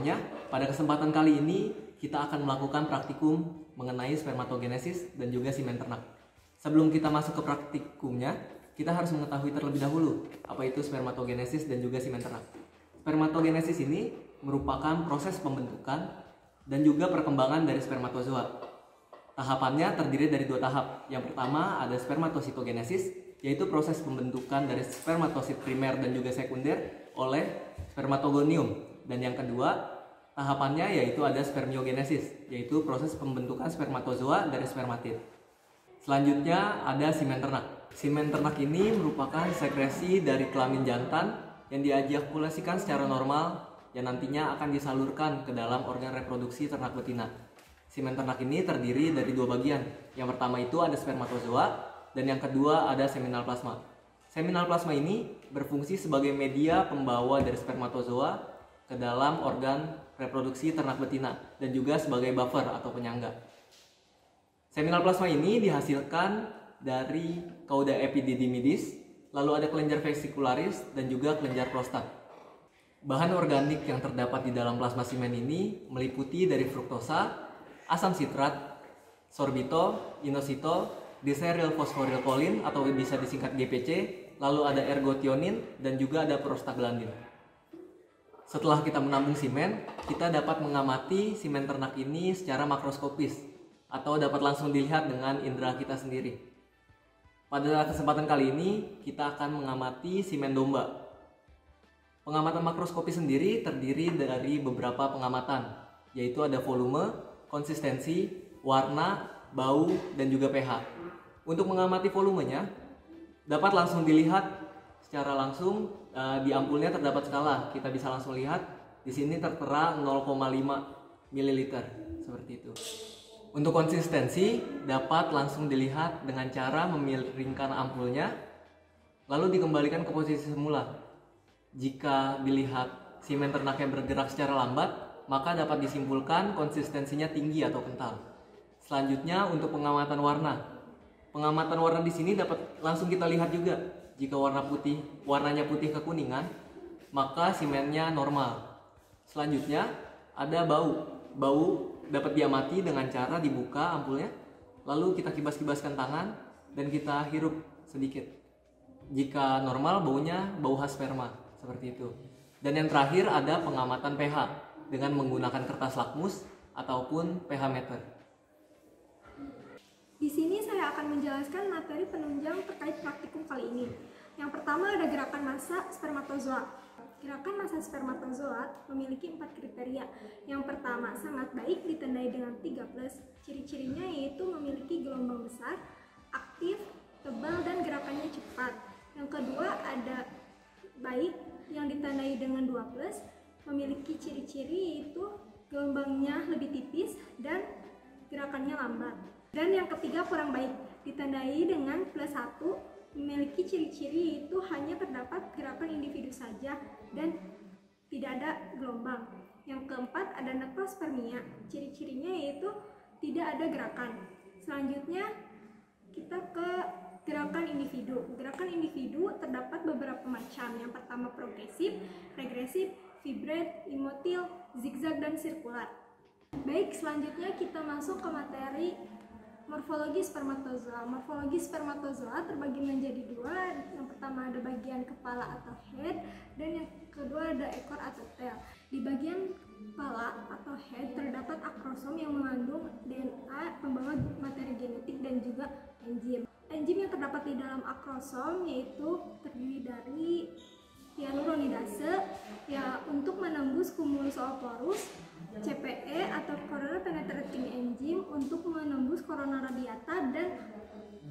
semuanya. Pada kesempatan kali ini kita akan melakukan praktikum mengenai spermatogenesis dan juga simen ternak. Sebelum kita masuk ke praktikumnya, kita harus mengetahui terlebih dahulu apa itu spermatogenesis dan juga simen ternak. Spermatogenesis ini merupakan proses pembentukan dan juga perkembangan dari spermatozoa. Tahapannya terdiri dari 2 tahap. Yang pertama ada spermatositogenesis, yaitu proses pembentukan dari spermatosit primer dan juga sekunder oleh spermatogonium. Dan yang kedua, tahapannya yaitu ada spermiogenesis, yaitu proses pembentukan spermatozoa dari spermatid. Selanjutnya ada simen ternak. Simen ternak ini merupakan sekresi dari kelamin jantan yang diejakulasikan secara normal yang nantinya akan disalurkan ke dalam organ reproduksi ternak betina. Simen ternak ini terdiri dari 2 bagian. Yang pertama itu ada spermatozoa, dan yang kedua ada seminal plasma. Seminal plasma ini berfungsi sebagai media pembawa dari spermatozoa ke dalam organ reproduksi ternak betina dan juga sebagai buffer atau penyangga. Seminal plasma ini dihasilkan dari cauda epididymidis, lalu ada kelenjar vesicularis dan juga kelenjar prostat. Bahan organik yang terdapat di dalam plasma simen ini meliputi dari fruktosa, asam sitrat, sorbitol, inositol, diserylfosforylcholine atau bisa disingkat GPC, lalu ada ergotionin dan juga ada prostaglandin. Setelah kita menambung simen, kita dapat mengamati simen ternak ini secara makroskopis atau dapat langsung dilihat dengan indera kita sendiri. Pada kesempatan kali ini, kita akan mengamati simen domba. Pengamatan makroskopis sendiri terdiri dari beberapa pengamatan, yaitu ada volume, konsistensi, warna, bau, dan juga pH. Untuk mengamati volumenya, dapat langsung dilihat secara langsung di ampulnya terdapat skala. Kita bisa langsung lihat di sini tertera 0,5 ml seperti itu. Untuk konsistensi dapat langsung dilihat dengan cara memiringkan ampulnya lalu dikembalikan ke posisi semula. Jika dilihat simen ternaknya bergerak secara lambat, maka dapat disimpulkan konsistensinya tinggi atau kental. Selanjutnya untuk pengamatan warna. Pengamatan warna di sini dapat langsung kita lihat juga. Jika warnanya putih kekuningan, maka simennya normal. Selanjutnya ada bau. Bau dapat diamati dengan cara dibuka ampulnya, lalu kita kibas-kibaskan tangan dan kita hirup sedikit. Jika normal, baunya bau khas sperma, seperti itu. Dan yang terakhir ada pengamatan pH dengan menggunakan kertas lakmus ataupun pH meter. Di sini saya akan menjelaskan materi penunjang terkait praktikum kali ini. Yang pertama ada gerakan massa spermatozoa. Gerakan massa spermatozoa memiliki 4 kriteria. Yang pertama, sangat baik ditandai dengan 3+. Ciri-cirinya yaitu memiliki gelombang besar, aktif, tebal, dan gerakannya cepat. Yang kedua ada baik yang ditandai dengan 2+, memiliki ciri-ciri yaitu gelombangnya lebih tipis dan gerakannya lambat. Dan yang ketiga kurang baik, ditandai dengan +1, memiliki ciri-ciri yaitu hanya terdapat gerakan individu saja dan tidak ada gelombang. Yang keempat ada necrospermia, ciri-cirinya yaitu tidak ada gerakan. Selanjutnya kita ke gerakan individu. Gerakan individu terdapat beberapa macam. Yang pertama progresif, regresif, vibrate, imotil, zigzag, dan sirkular. Baik, selanjutnya kita masuk ke materi morfologi spermatozoa. Morfologi spermatozoa terbagi menjadi 2. Yang pertama ada bagian kepala atau head, dan yang kedua ada ekor atau tail. Di bagian kepala atau head terdapat akrosom yang mengandung DNA pembawa materi genetik dan juga enzim. Enzim yang terdapat di dalam akrosom yaitu terdiri dari hyaluronidase ya untuk menembus cumulus ooporus, CPE atau coronal penetrating enzyme untuk menembus corona radiata, dan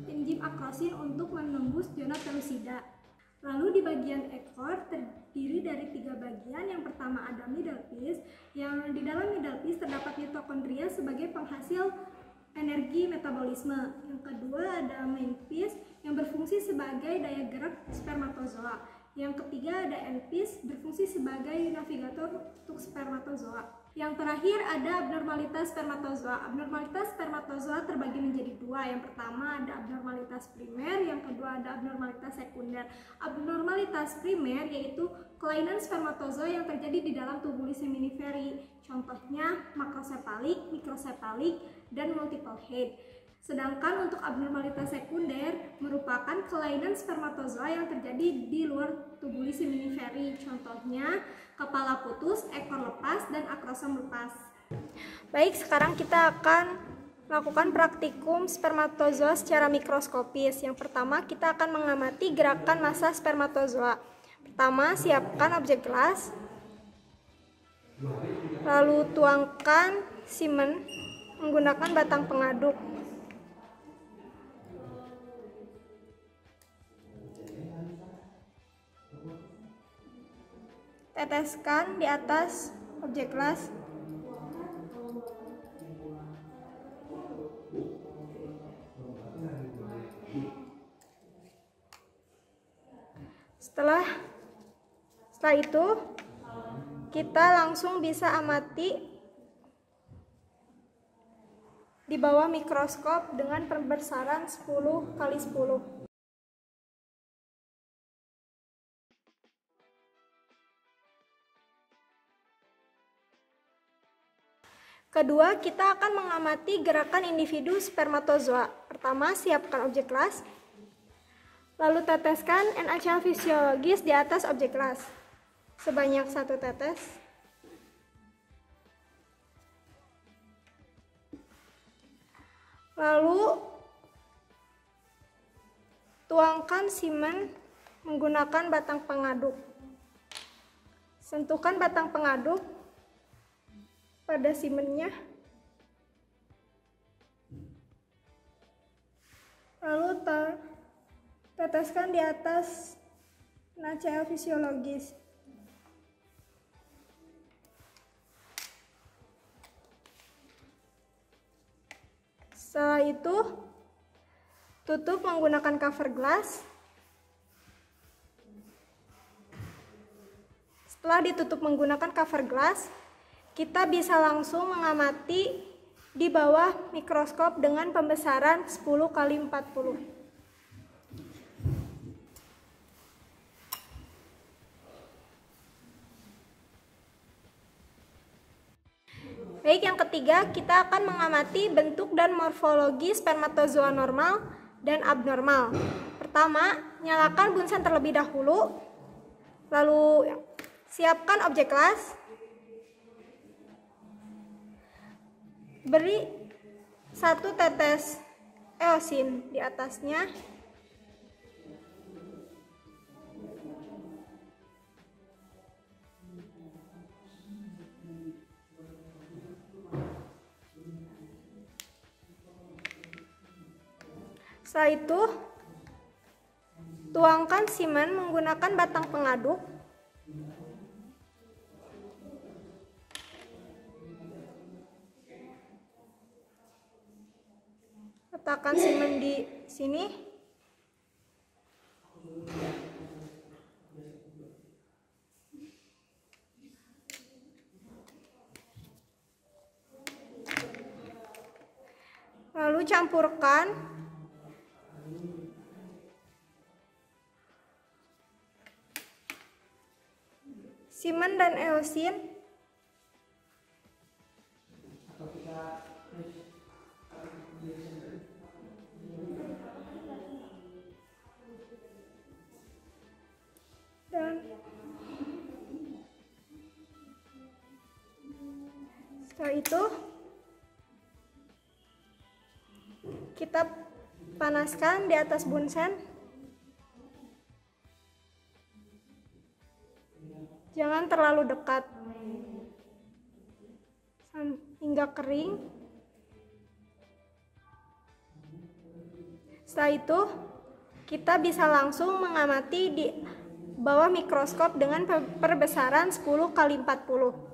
enzim akrosin untuk menembus zona pellucida. Lalu di bagian ekor terdiri dari 3 bagian. Yang pertama ada middle piece, yang di dalam middle piece terdapat mitokondria sebagai penghasil energi metabolisme. Yang kedua ada main piece yang berfungsi sebagai daya gerak spermatozoa. Yang ketiga ada ENPIS, berfungsi sebagai navigator untuk spermatozoa. Yang terakhir ada abnormalitas spermatozoa. Abnormalitas spermatozoa terbagi menjadi dua. Yang pertama ada abnormalitas primer, yang kedua ada abnormalitas sekunder. Abnormalitas primer yaitu kelainan spermatozoa yang terjadi di dalam tubuli seminiferi. Contohnya makrosepalik, mikrosepalik, dan multiple head. Sedangkan untuk abnormalitas sekunder merupakan kelainan spermatozoa yang terjadi di luar tubuli seminiferi. Contohnya kepala putus, ekor lepas, dan akrosom lepas. Baik, sekarang kita akan melakukan praktikum spermatozoa secara mikroskopis. Yang pertama, kita akan mengamati gerakan massa spermatozoa. Pertama, siapkan objek gelas. Lalu tuangkan semen menggunakan batang pengaduk. Teteskan di atas objek gelas. Setelah itu kita langsung bisa amati di bawah mikroskop dengan pembesaran 10x10. Kedua, kita akan mengamati gerakan individu spermatozoa. Pertama, siapkan objek gelas. Lalu teteskan NaCl fisiologis di atas objek gelas. Sebanyak 1 tetes. Lalu tuangkan semen menggunakan batang pengaduk. Sentuhkan batang pengaduk pada semennya, lalu teteskan di atas NaCl fisiologis. Setelah itu tutup menggunakan cover glass. Setelah ditutup menggunakan cover glass, kita bisa langsung mengamati di bawah mikroskop dengan pembesaran 10x40. Baik, yang ketiga kita akan mengamati bentuk dan morfologi spermatozoa normal dan abnormal. Pertama, nyalakan bunsen terlebih dahulu. Lalu siapkan objek gelas. Beri 1 tetes eosin di atasnya. Setelah itu, tuangkan semen menggunakan batang pengaduk. Letakkan semen di sini. Lalu campurkan semen dan eosin. Dan setelah itu kita panaskan di atas bunsen. Jangan terlalu dekat hingga kering. Setelah itu kita bisa langsung mengamati di bawah mikroskop dengan perbesaran 10x40.